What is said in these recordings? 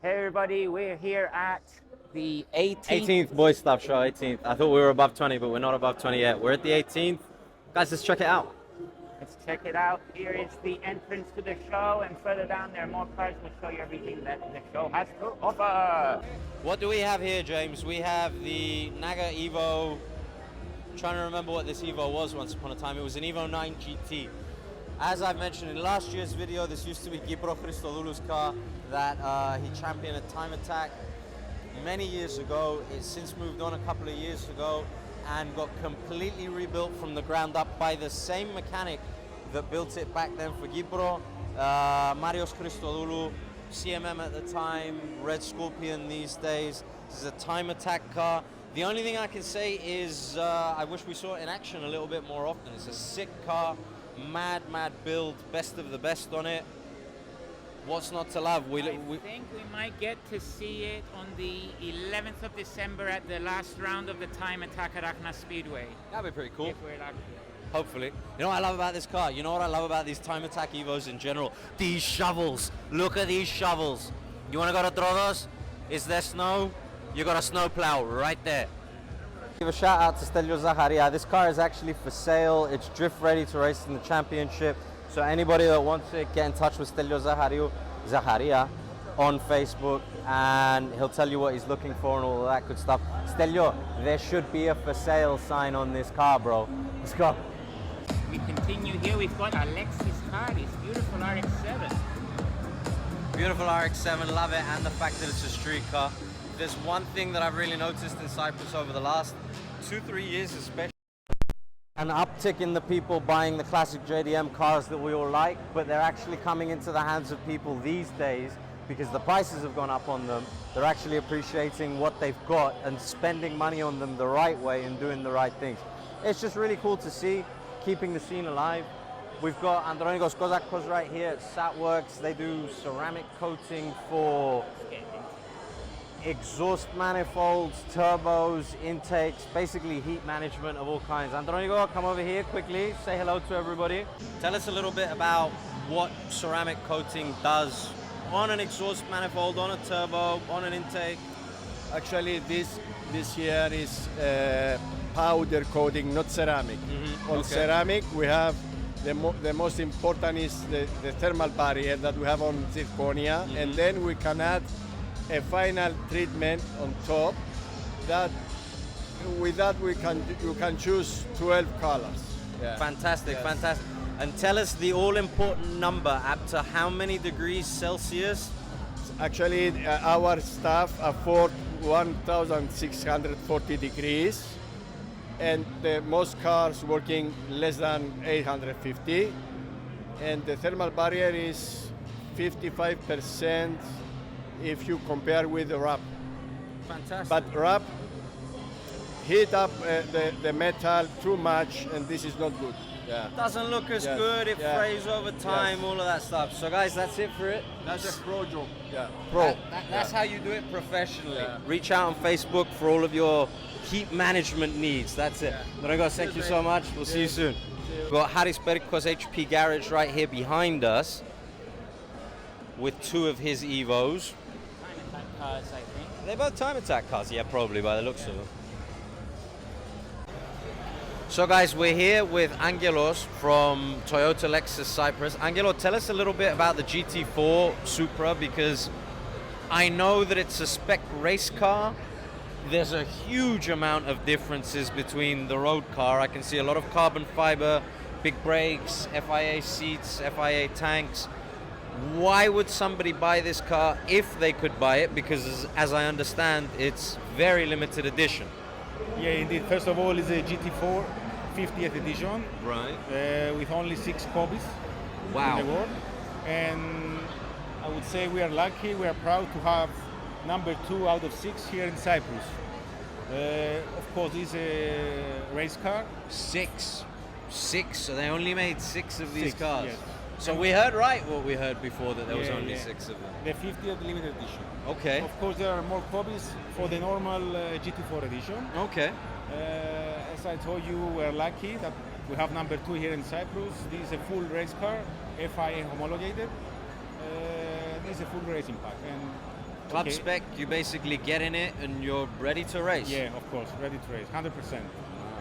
Hey everybody, we're here at the 18th Boyz Stuff Show, 18th. I thought we were above 20, but we're not above 20 yet. We're at the 18th. Guys, let's check it out. Let's check it out. Here is the entrance to the show, and further down there are more cars. We'll show you everything that the show has to offer. What do we have here, James? We have the Naga Evo. I'm trying to remember what this Evo was once upon a time. It was an Evo 9 GT. As I've mentioned in last year's video, this used to be Gibro Christodoulou's car that he championed at Time Attack many years ago. It's since moved on a couple of years ago and got completely rebuilt from the ground up by the same mechanic that built it back then for Gibro, Marios Christodoulou, CMM at the time, Red Scorpion these days. This is a Time Attack car. The only thing I can say is I wish we saw it in action a little bit more often. It's a sick car, mad build, best of the best on it. What's not to love? I think we might get to see it on the 11th of December at the last round of the Time Attack at Akhna Speedway. That'd be pretty cool. If we're lucky. Hopefully. You know what I love about this car? You know what I love about these Time Attack Evos in general? These shovels. Look at these shovels. You want to go to Trodos? Is there snow? You got a snow plow right there. Give a shout out to Stelio Zaharia. This car is actually for sale. It's drift ready to race in the championship. So anybody that wants it, get in touch with Stelio Zaharia on Facebook, and he'll tell you what he's looking for and all of that good stuff. Stelio, there should be a for sale sign on this car, bro. Let's go. We continue here. We've got Alexis car, this beautiful RX-7. Beautiful RX-7, love it, and the fact that it's a street car. There's one thing that I've really noticed in Cyprus over the last 2-3 years especially. An uptick in the people buying the classic JDM cars that we all like, but they're actually coming into the hands of people these days because the prices have gone up on them. They're actually appreciating what they've got and spending money on them the right way and doing the right things. It's just really cool to see, keeping the scene alive. We've got Andronikos Kozakos right here at Satworks. They do ceramic coating for exhaust manifolds, turbos, intakes, basically heat management of all kinds. Andronico, come over here quickly, say hello to everybody. Tell us a little bit about what ceramic coating does on an exhaust manifold, on a turbo, on an intake. Actually, this here is powder coating, not ceramic. On ceramic, we have the most important is the thermal barrier that we have on zirconia, and then we can add a final treatment on top. That with that you can choose 12 colors. Yeah. Fantastic, fantastic. And tell us the all-important number, up to how many degrees Celsius? Actually, our staff afford 1,640 degrees, and the most cars working less than 850, and the thermal barrier is 55%. If you compare with the wrap. Fantastic. But wrap heat up the metal too much, and this is not good. Yeah. Doesn't look as good, it frays over time, all of that stuff. So guys, that's it for it. That's a pro job. Yeah. Pro. That's how you do it professionally. Yeah. Reach out on Facebook for all of your heat management needs. That's it. Rodrigo, thank you so much. We'll see you soon. We've got Haris Perikos HP Garage right here behind us with two of his Evos. Cars, I think. They're both Time Attack cars, yeah, probably by the looks of them. So guys, we're here with Angelos from Toyota Lexus Cyprus. Angelo, tell us a little bit about the GT4 Supra, because I know that it's a spec race car. There's a huge amount of differences between the road car. I can see a lot of carbon fiber, big brakes, FIA seats, FIA tanks. Why would somebody buy this car if they could buy it? Because as I understand, it's very limited edition. Yeah, indeed. First of all, it's a GT4 50th edition. Right. With only 6 copies Wow. in the world. And I would say we are lucky, we are proud to have number 2 out of 6 here in Cyprus. Of course, this is a race car. 6. So they only made 6 of these 6, cars. yes. So we heard right what we heard before, that there was only Yeah. 6 of them. The 50th limited edition. Okay. Of course, there are more copies for the normal GT4 edition. Okay. As I told you, we're lucky that we have number 2 here in Cyprus. This is a full race car, FIA homologated. This is a full racing pack. And Club Okay. spec, you basically get in it and you're ready to race. Yeah, of course, ready to race, 100%.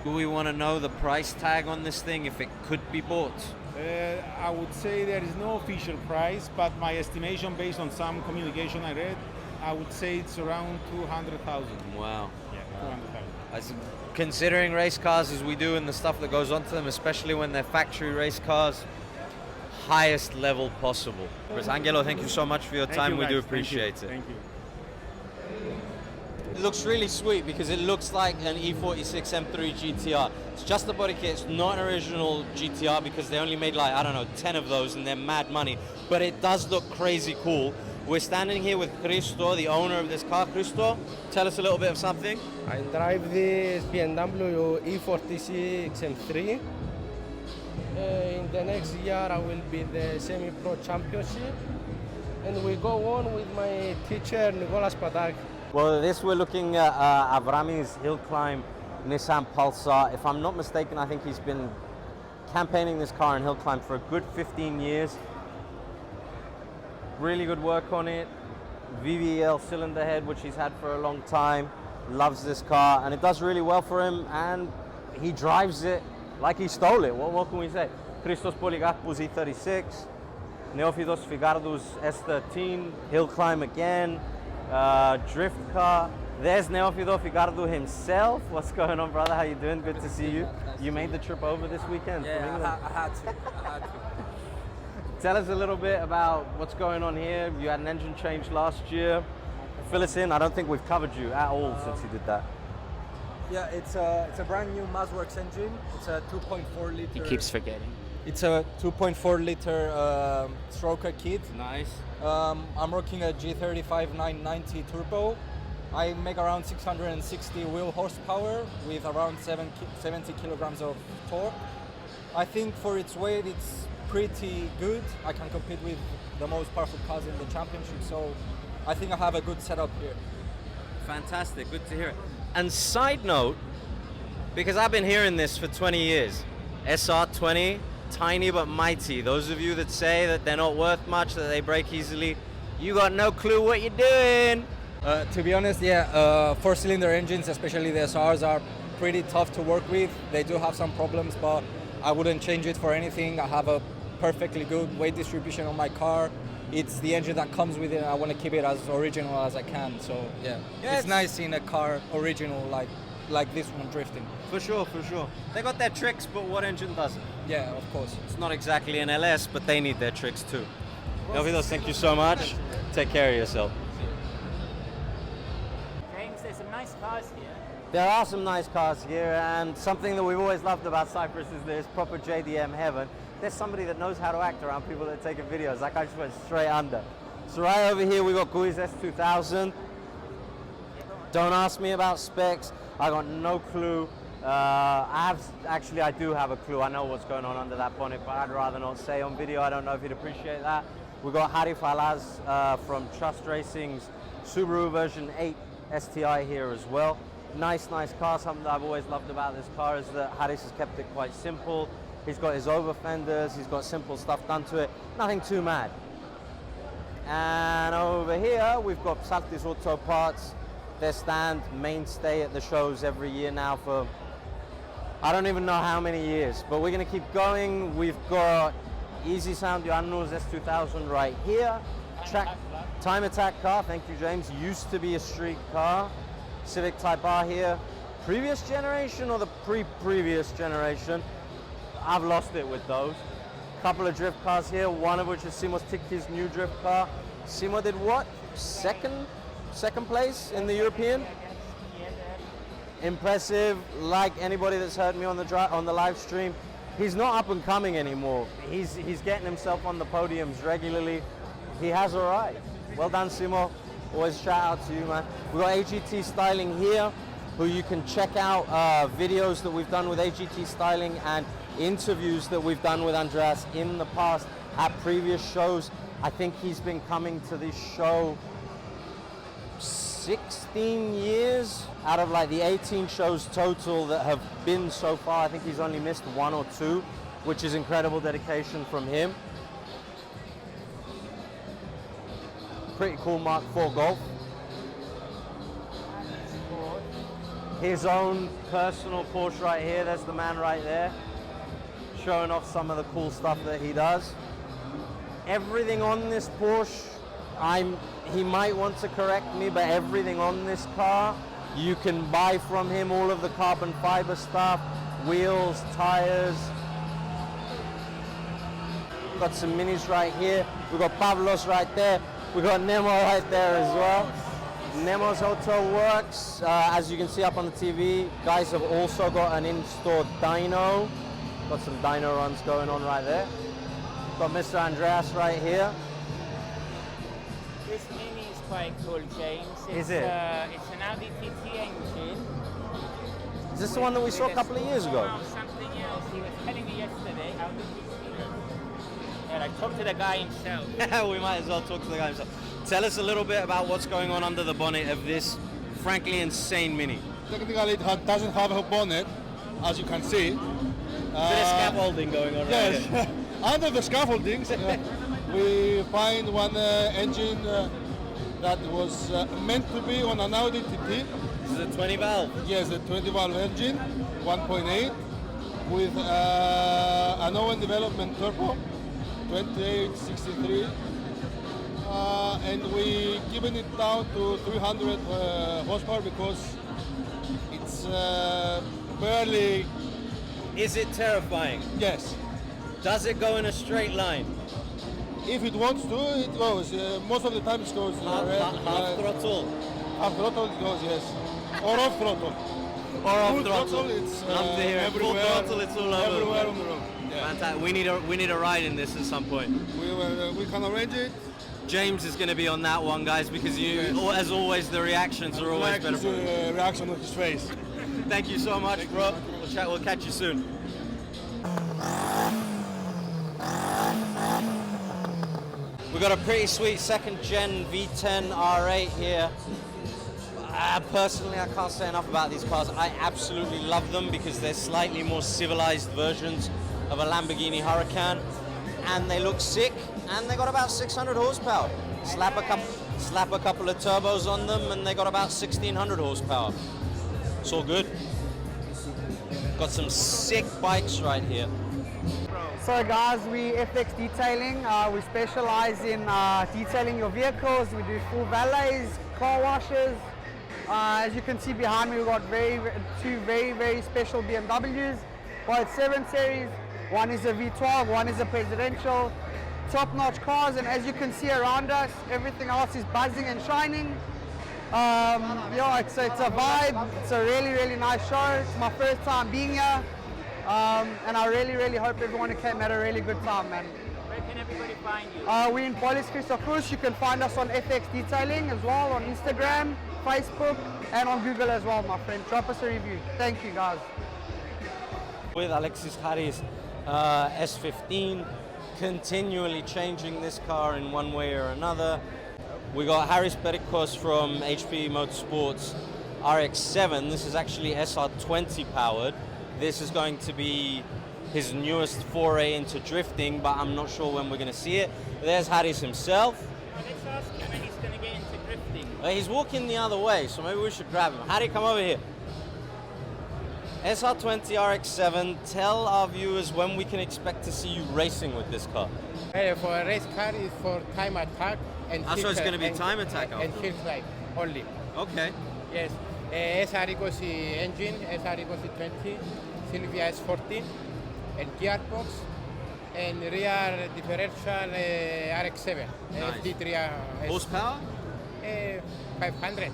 Do we want to know the price tag on this thing if it could be bought? I would say there is no official price, but my estimation based on some communication I read, I would say it's around 200,000. Wow. Yeah, 200,000. As considering race cars as we do and the stuff that goes onto them, especially when they're factory race cars, highest level possible. Chris Angelo, thank you so much for your Thank time. you, We do guys. appreciate it. Thank you. It looks really sweet because it looks like an E46 M3 GTR. It's just the body kit. It's not an original GTR because they only made like, I don't know, 10 of those and they're mad money. But it does look crazy cool. We're standing here with Christo, the owner of this car. Christo, tell us a little bit of something. I drive this BMW E46 M3. In the next year I will be the semi-pro championship. And we go on with my teacher Nicolas Patak. Well, this we're looking at Avrami's hill climb Nissan Pulsar. If I'm not mistaken, I think he's been campaigning this car in hill climb for a good 15 years. Really good work on it. VVL cylinder head, which he's had for a long time. Loves this car, and it does really well for him, and he drives it like he stole it. What can we say? Christos Polygarpous E36, Neophilos Figardous S13, hill climb again. Drift car. There's Neophilos Figardou himself. What's going on, brother? How you doing? Good to see you. You made the trip over this weekend from England. I had to. Tell us a little bit about what's going on here. You had an engine change last year. Fill us in. I don't think we've covered you at all since you did that. Yeah, it's a brand new Mazworks engine. It's a 2.4 liter. He keeps forgetting. It's a 2.4 liter stroker kit. Nice. I'm rocking a G35 990 turbo. I make around 660 wheel horsepower with around 70 kilograms of torque. I think for its weight, it's pretty good. I can compete with the most powerful cars in the championship, so I think I have a good setup here. Fantastic. Good to hear it. And side note, because I've been hearing this for 20 years, SR20, tiny but mighty. Those of you that say that they're not worth much, that they break easily, you got no clue what you're doing. To be honest, yeah, four-cylinder engines, especially the SRs, are pretty tough to work with. They do have some problems, but I wouldn't change it for anything. I have a perfectly good weight distribution on my car. It's the engine that comes with it, and I want to keep it as original as I can. So yeah, it's nice in a car original like this one drifting. For sure, for sure. They got their tricks, but what engine doesn't? Yeah, of course. It's not exactly an LS, but they need their tricks too. Elvidos, thank you so much. Take care of yourself. James, there's some nice cars here. There are some nice cars here, and something that we've always loved about Cyprus is there's proper JDM heaven. There's somebody that knows how to act around people that are taking videos. That guy just went straight under. So right over here we got Boyz S2000. Don't ask me about specs. I got no clue. I do have a clue. I know what's going on under that bonnet, but I'd rather not say on video. I don't know if you'd appreciate that. We got Harry Falaz from Trust Racing's Subaru version 8 STI here as well. Nice car. Something that I've always loved about this car is that Haris has kept it quite simple. He's got his over fenders, he's got simple stuff done to it, nothing too mad. And over here, we've got Psaltis Auto Parts, their stand, mainstay at the shows every year now for, I don't even know how many years, but we're gonna keep going. We've got Easy Sound Ioannou S2000 right here. Time Attack car, thank you James, used to be a street car. Civic Type R here. Previous generation or the previous generation? I've lost it with those. Couple of drift cars here, one of which is Simos Tikki's new drift car. Simo did what? Second place in the European? Impressive, like anybody that's heard me on the live stream. He's not up and coming anymore. He's getting himself on the podiums regularly. He has arrived. Well done, Simo. Always shout out to you, man. We've got AGT Styling here, who you can check out videos that we've done with AGT Styling and interviews that we've done with Andreas in the past at previous shows. I think he's been coming to this show 16 years out of like the 18 shows total that have been so far. I think he's only missed 1 or 2, which is incredible dedication from him. Pretty cool Mark IV Golf. his own personal Porsche right here. There's the man right there, showing off some of the cool stuff that he does. Everything on this Porsche, he might want to correct me, but everything on this car, you can buy from him, all of the carbon fiber stuff, wheels, tires. Got some minis right here. We've got Pavlos right there. We've got Nemo right there as well. Nemo's Auto Works, as you can see up on the TV, guys have also got an in-store dyno. Got some dyno runs going on right there. Got Mr. Andreas right here. This Mini is quite cool, James. Is it? It's an Audi TT engine. Is this the one that we saw a couple of years ago? No, something else. He was telling me yesterday. How did you see it? Yeah, I talked to the guy himself. We might as well talk to the guy himself. Tell us a little bit about what's going on under the bonnet of this frankly insane Mini. Technically, it doesn't have a bonnet, as you can see. Bit of scaffolding going on right here. Yes, under the scaffoldings, we find one engine that was meant to be on an Audi TT. This is a 20 valve. Yes, a 20 valve engine, 1.8, with an own development turbo, 2863. And we given it down to 300 horsepower because it's barely. Is it terrifying? Yes. Does it go in a straight line? If it wants to, it goes. Most of the time it goes. Half throttle? Half throttle it goes, yes. Or off throttle. Or off Full throttle? It's Love to hear it. Full everywhere. throttle, it's all over. Everywhere on the road. Yeah. Fantastic. We need a ride in this at some point. We can arrange it. James is going to be on that one, guys, because as always, the reactions are always better. Reaction on his face. Thank you so much, bro. We'll catch you soon. We've got a pretty sweet second gen V10 R8 here. Personally, I can't say enough about these cars. I absolutely love them because they're slightly more civilized versions of a Lamborghini Huracan, and they look sick, and they got about 600 horsepower. Slap a couple of turbos on them, and they got about 1600 horsepower. It's all good. Got some sick bikes right here. So guys, we FX detailing. We specialize in detailing your vehicles. We do full valets, car washes. As you can see behind me, we've got two very special BMWs, both 7 Series. One is a V12, one is a presidential. Top-notch cars, and as you can see around us, everything else is buzzing and shining. Yeah, it's a vibe. It's a really nice show. It's my first time being here, and I really hope everyone who came had a really good time, man. Where can everybody find you? We're in Boyz Stuff. You can find us on FX Detailing as well, on Instagram, Facebook, and on Google as well, my friend. Drop us a review. Thank you, guys. With Alexis Harris S15, continually changing this car in one way or another. We got Haris Perikos from HP Motorsports RX-7. This is actually SR20 powered. This is going to be his newest foray into drifting, but I'm not sure when we're going to see it. There's Haris himself. Let's ask him when he's going to get into drifting. He's walking the other way, so maybe we should grab him. Harry, come over here. SR20 RX-7, tell our viewers when we can expect to see you racing with this car. For a race car is for time attack and So it's going to be time attack and hill climb only. Okay. Yes. SR20 engine, SR20, Silvia S14, and gearbox, and rear differential RX-7. Nice. FD3 Horsepower? 500.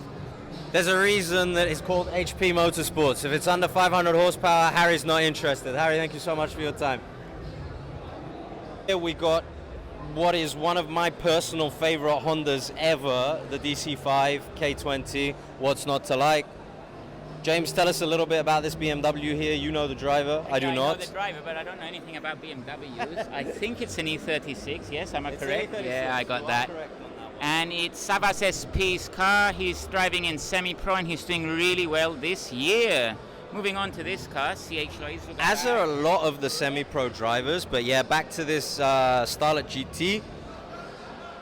There's a reason that it's called HP Motorsports. If it's under 500 horsepower, Harry's not interested. Harry, thank you so much for your time. Here we got what is one of my personal favorite Hondas ever, the DC5 K20. What's not to like? James, tell us a little bit about this BMW here. You know the driver. I do not. I know the driver, but I don't know anything about BMWs. I think it's an E36. Yes, am I correct? E36. Yeah, I got that. Correct on that one. And it's Savas SP's car. He's driving in semi-pro, and he's doing really well this year. Moving on to this car, CH Loizu. As are a lot of the semi-pro drivers, but yeah, back to this Starlet GT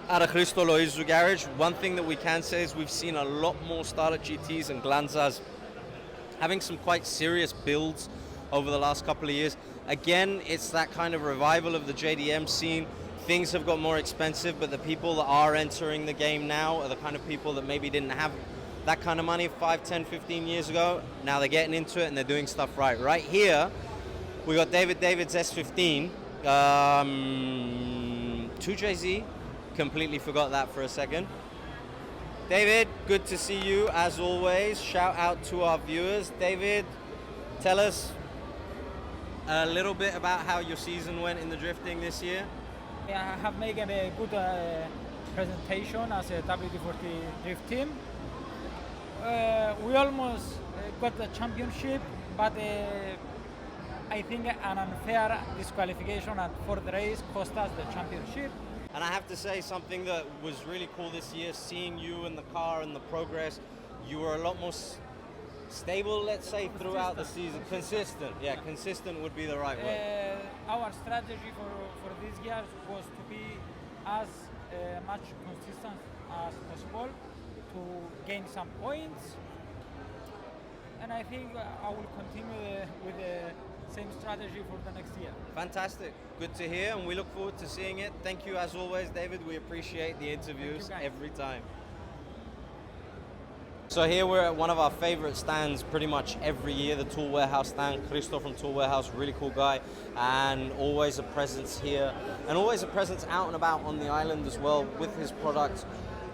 at a Christo Loizu garage. One thing that we can say is we've seen a lot more Starlet GTs and Glanzas having some quite serious builds over the last couple of years. Again, it's that kind of revival of the JDM scene. Things have got more expensive, but the people that are entering the game now are the kind of people that maybe didn't have that kind of money 5, 10, 15 years ago. Now they're getting into it and they're doing stuff right. Right here, we got David's S15, 2JZ, completely forgot that for a second. David, good to see you as always. Shout out to our viewers. David, tell us a little bit about how your season went in the drifting this year. Yeah, I have made a good presentation as a WD-40 drift team. We almost got the championship, but I think an unfair disqualification at fourth race cost us the championship. And I have to say something that was really cool this year, seeing you in the car and the progress. You were a lot more stable, let's say, throughout the season. Consistent, yeah, consistent would be the right word. Our strategy for this year was to be as much consistent as possible to gain some points. And I think I will continue with the same strategy for the next year. Fantastic, good to hear, and we look forward to seeing it. Thank you as always, David. We appreciate the interviews every time. So here we're at one of our favorite stands pretty much every year, the Tool Warehouse stand. Christo from Tool Warehouse, really cool guy, and always a presence here, and always a presence out and about on the island as well with his products.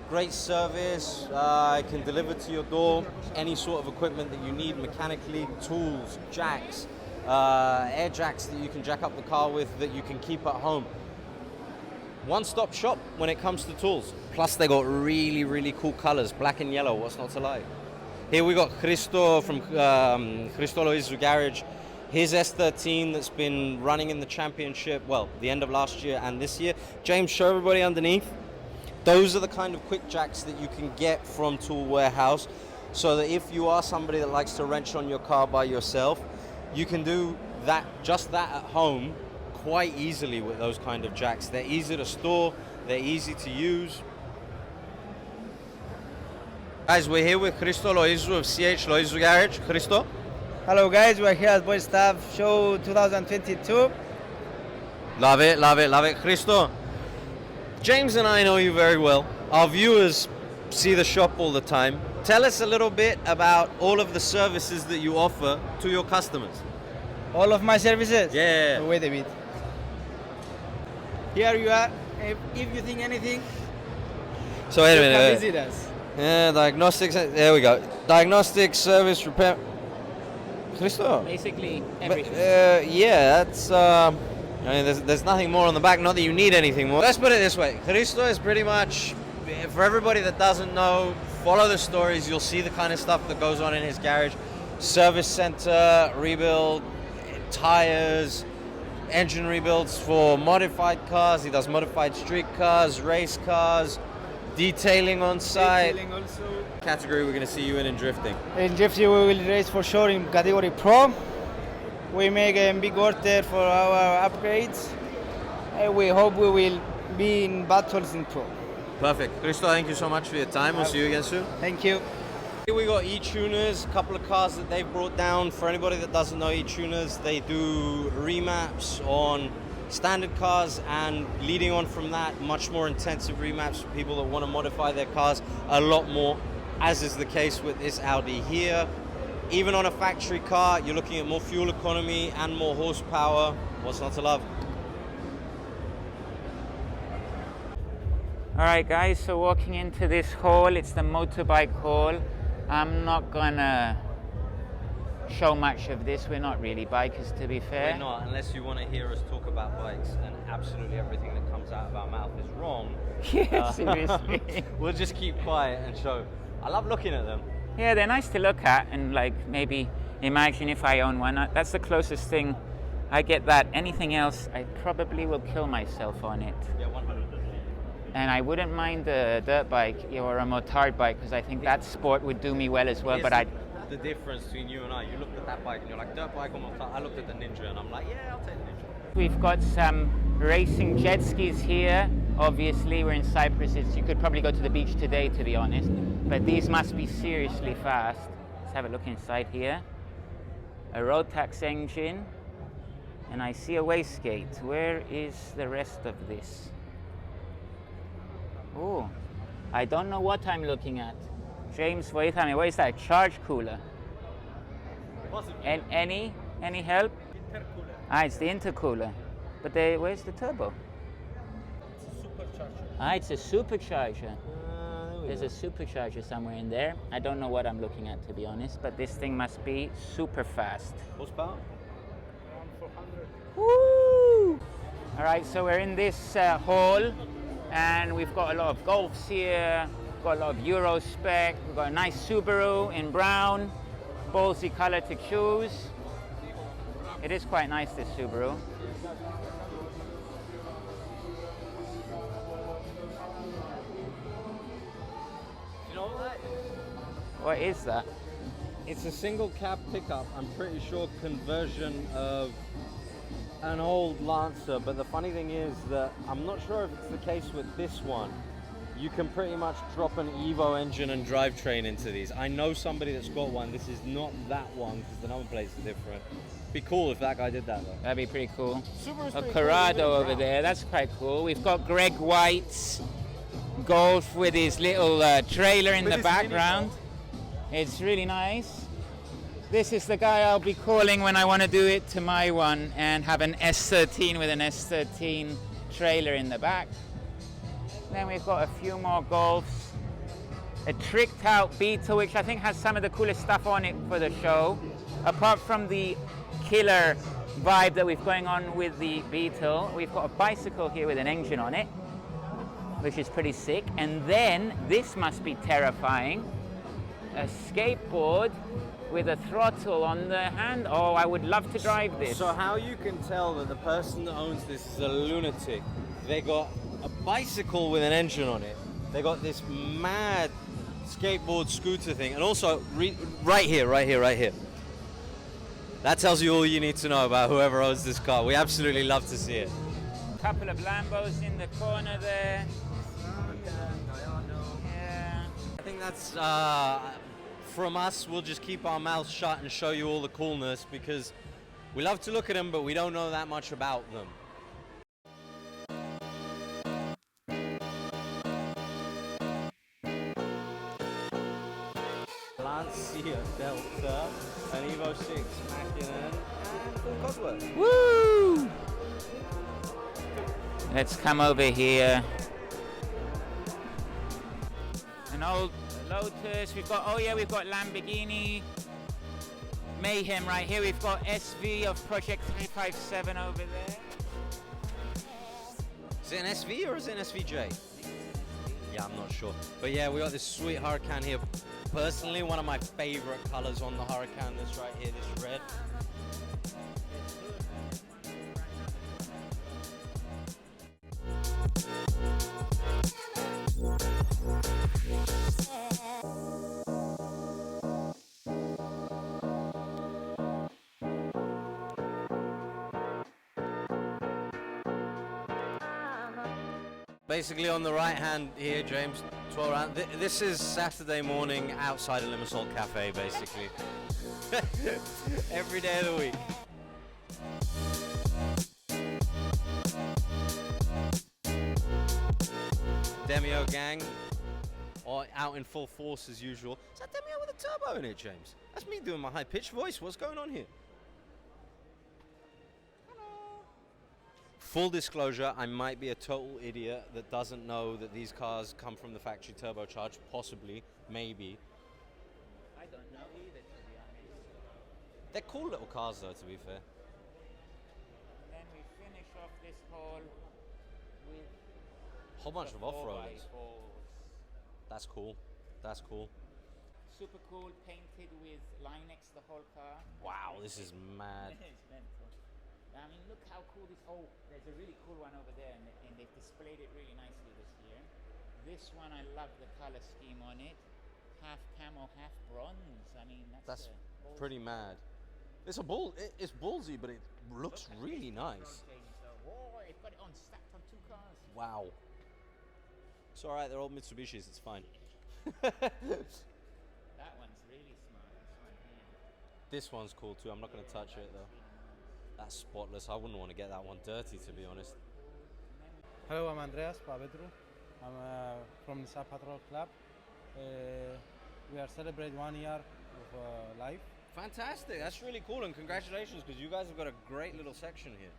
Great service, can deliver to your door any sort of equipment that you need mechanically, tools, jacks, air jacks that you can jack up the car with that you can keep at home. One-stop shop when it comes to tools. Plus they got really, really cool colors, black and yellow, what's not to like. Here we got Christo from Christo Loizu Garage. His S13 that's been running in the championship, well, the end of last year and this year. James, show everybody underneath. Those are the kind of quick jacks that you can get from Tool Warehouse, so that if you are somebody that likes to wrench on your car by yourself, you can do that, just that at home quite easily with those kind of jacks. They're easy to store, they're easy to use. Guys, we're here with Christo Loizu of CH Loizu Garage. Christo? Hello guys, we're here at Boyz Stuff Show 2022. Love it, love it, love it. Christo, James and I know you very well. Our viewers see the shop all the time. Tell us a little bit about all of the services that you offer to your customers. All of my services? Yeah. Wait a bit. Here you are. If you think anything, so wait a minute. come visit us. Yeah, diagnostics. There we go. Diagnostics, service, repair. Christo. Basically everything. Yeah, that's. I mean, there's nothing more on the back. Not that you need anything more. Let's put it this way. Christo is pretty much, for everybody that doesn't know, follow the stories. You'll see the kind of stuff that goes on in his garage. Service center, rebuild, tires, engine rebuilds for modified cars. He does modified street cars, race cars, detailing on site. Detailing also. Category we're going to see you in drifting. In drifting we will race for sure in category Pro. We make a big order for our upgrades. And we hope we will be in battles in Pro. Perfect. Christo, thank you so much for your time. We'll see you again soon. Thank you. Here we got e-tuners, a couple of cars that they've brought down. For anybody that doesn't know e-tuners, they do remaps on standard cars, and leading on from that, much more intensive remaps for people that want to modify their cars a lot more, as is the case with this Audi here. Even on a factory car, you're looking at more fuel economy and more horsepower. What's not to love? All right, guys, so walking into this hall, it's the motorbike hall. I'm not gonna show much of this. We're not really bikers, to be fair. We're not, unless you want to hear us talk about bikes, and absolutely everything that comes out of our mouth is wrong. Yeah, seriously. We'll just keep quiet and show. I love looking at them. Yeah, they're nice to look at, and like maybe imagine if I own one. That's the closest thing I get that. Anything else, I probably will kill myself on it. Yeah, 100%. And I wouldn't mind a dirt bike or a motard bike, because I think that sport would do me well as well. Here's but the difference between you and I. You looked at that bike and you're like, dirt bike or motard? I looked at the Ninja and I'm like, yeah, I'll take the Ninja. We've got some racing jet skis here. Obviously, we're in Cyprus. You could probably go to the beach today, to be honest. But these must be seriously fast. Let's have a look inside here. a Rotax engine, and I see a wastegate. Where is the rest of this? Oh, I don't know what I'm looking at. James, what are you telling me? What is that? Charge cooler? Possibly. And any help? Intercooler. Ah, it's the intercooler. But where's the turbo? It's a supercharger. Ah, it's a supercharger. There we There's go. a supercharger somewhere in there. I don't know what I'm looking at, to be honest, but this thing must be super fast. Horsepower? Around 400. Woo! All right, so we're in this hall, and we've got a lot of Golfs here, got a lot of Euro spec, we've got a nice Subaru in brown, ballsy color to choose. It is quite nice, this Subaru. You know what? What is that? It's a single cab pickup, I'm pretty sure conversion of an old Lancer, but the funny thing is that I'm not sure if it's the case with this one. You can pretty much drop an Evo engine and drivetrain into these. I know somebody that's got one. This is not that one because the number plates are different. Be cool if that guy did that though. That'd be pretty cool. Subaru's A pretty Corrado cool, over there, that's quite cool. We've got Greg White's Golf with his little trailer in With the his background. It's really nice. This is the guy I'll be calling when I want to do it to my one and have an S13 with an S13 trailer in the back. Then we've got a few more Golfs. A tricked out Beetle, which I think has some of the coolest stuff on it for the show. Apart from the killer vibe that we've going on with the Beetle, we've got a bicycle here with an engine on it, which is pretty sick. And then, this must be terrifying, a skateboard with a throttle on the hand. Oh, I would love to drive this. So how you can tell that the person that owns this is a lunatic, they got a bicycle with an engine on it, they got this mad skateboard scooter thing, and also right here. That tells you all you need to know about whoever owns this car. We absolutely love to see it. A couple of Lambos in the corner there. Yeah. I think that's from us. We'll just keep our mouths shut and show you all the coolness because we love to look at them, but we don't know that much about them. Lancia Delta, an Evo 6 Mackinnon, and full Cosworth. Woo! Let's come over here. An old Lotus. We've got, oh yeah, we've got Lamborghini Mayhem right here. We've got SV of Project 357 over there. Is it an SV or is it an SVJ? Yeah, I'm not sure. But yeah, we got this sweet Huracan here. Personally, one of my favorite colors on the Huracan, this right here, this red. Basically on the right hand here, James, 12 round. This is Saturday morning outside a Limassol cafe, basically. Every day of the week. Demio gang, or out in full force as usual. Is that Demio with a turbo in it, James? That's me doing my high-pitched voice. What's going on here? Full disclosure, I might be a total idiot that doesn't know that these cars come from the factory turbocharged, possibly, maybe. I don't know either, to be honest. They're cool little cars though, to be fair. Then we finish off this hall with Whole bunch of off-roaders. 4x4s. That's cool. That's cool. Super cool, painted with Linex the whole car. Wow, this is mad. It's mental. I mean, look how cool this. Oh, there's a really cool one over there, and they've displayed it really nicely this year. This one, I love the color scheme on it. Half camo, half bronze. I mean, That's pretty mad. It's it's ballsy, but it looks really nice. Oh, they've got it on stacked on two cars. Wow. It's all right. They're old Mitsubishis. It's fine. That one's really smart. This one here. This one's cool too. I'm not going to touch it though. That's spotless. I wouldn't want to get that one dirty, to be honest. Hello, I'm Andreas Pavetru. I'm from the Nisa Patrol Club. We are celebrating 1 year of life. Fantastic. That's really cool, and congratulations, because you guys have got a great little section here.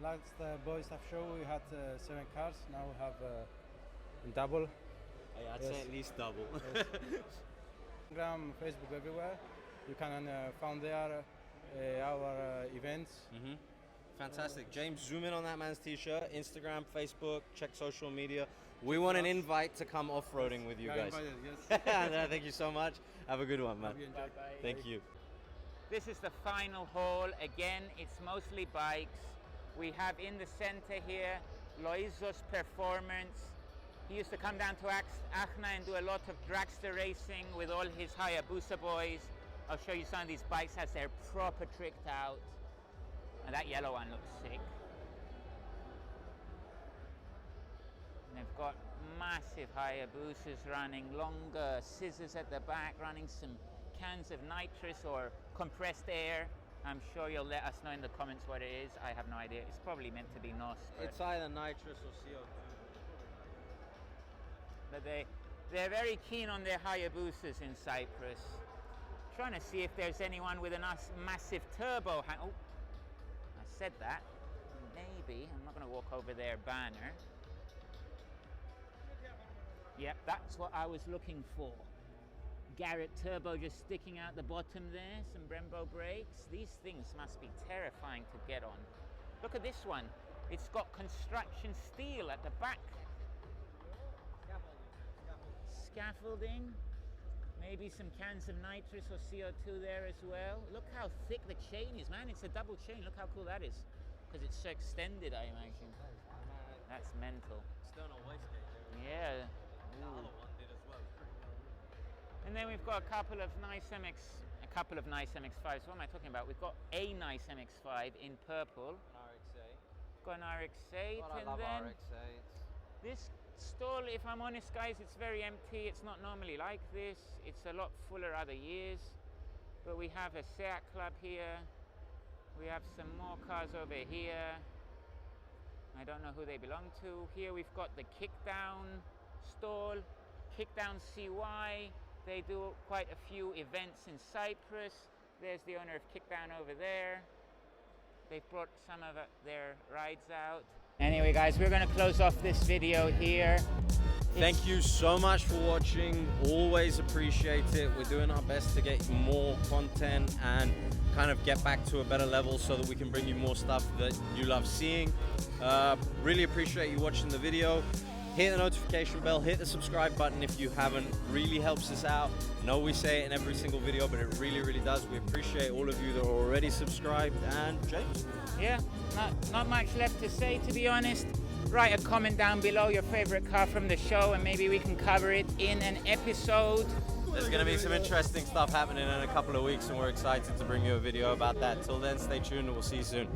Last Boyz Stuff Show we had 7 cars. Now we have double. I'd say at least double. Instagram, Facebook, everywhere. You can find there our events. Fantastic. James, zoom in on that man's t-shirt. Instagram, Facebook, check social media. We want an invite to come off-roading with you guys. Yes. Thank you so much. Have a good one, man. Bye-bye. Thank you. This is the final haul. Again, it's mostly bikes. We have in the center here Loizos Performance. He used to come down to Akhna and do a lot of dragster racing with all his Hayabusa boys. I'll show you some of these bikes as they're proper tricked out. And that yellow one looks sick. And they've got massive Hayabusas running, longer scissors at the back, running some cans of nitrous or compressed air. I'm sure you'll let us know in the comments what it is. I have no idea. It's probably meant to be NOS. It's either nitrous or CO2. But they're very keen on their Hayabusas in Cyprus. Trying to see if there's anyone with a nice massive turbo. Oh, I said that. Maybe. I'm not going to walk over their banner. Yep, that's what I was looking for. Garrett turbo just sticking out the bottom there. Some Brembo brakes. These things must be terrifying to get on. Look at this one. It's got construction steel at the back. Scaffolding. Maybe some cans of nitrous or CO2 there as well. Look how thick the chain is, man. It's a double chain. Look how cool that is. Because it's so extended, I imagine. That's mental. External wastegate. Yeah. The other one did as well. And then we've got a couple of nice MX-5s. What am I talking about? We've got a nice MX-5 in purple. An RX-8. Got an RX-8. God, I love RX-8s. This stall, if I'm honest guys, it's very empty. It's not normally like this. It's a lot fuller other years. But we have a Seat Club here. We have some more cars over here. I don't know who they belong to. Here we've got the Kickdown stall, Kickdown CY. They do quite a few events in Cyprus. There's the owner of Kickdown over there. They've brought some of their rides out. Anyway guys, we're going to close off this video here. Thank you so much for watching. Always appreciate it. We're doing our best to get more content and kind of get back to a better level so that we can bring you more stuff that you love seeing. Really appreciate you watching the video. Hit the notification bell, hit the subscribe button if you haven't. Really helps us out. I know we say it in every single video, but it really, really does. We appreciate all of you that are already subscribed. And James? Yeah, not much left to say, to be honest. Write a comment down below your favorite car from the show and maybe we can cover it in an episode. There's going to be some interesting stuff happening in a couple of weeks and we're excited to bring you a video about that. Till then, stay tuned and we'll see you soon.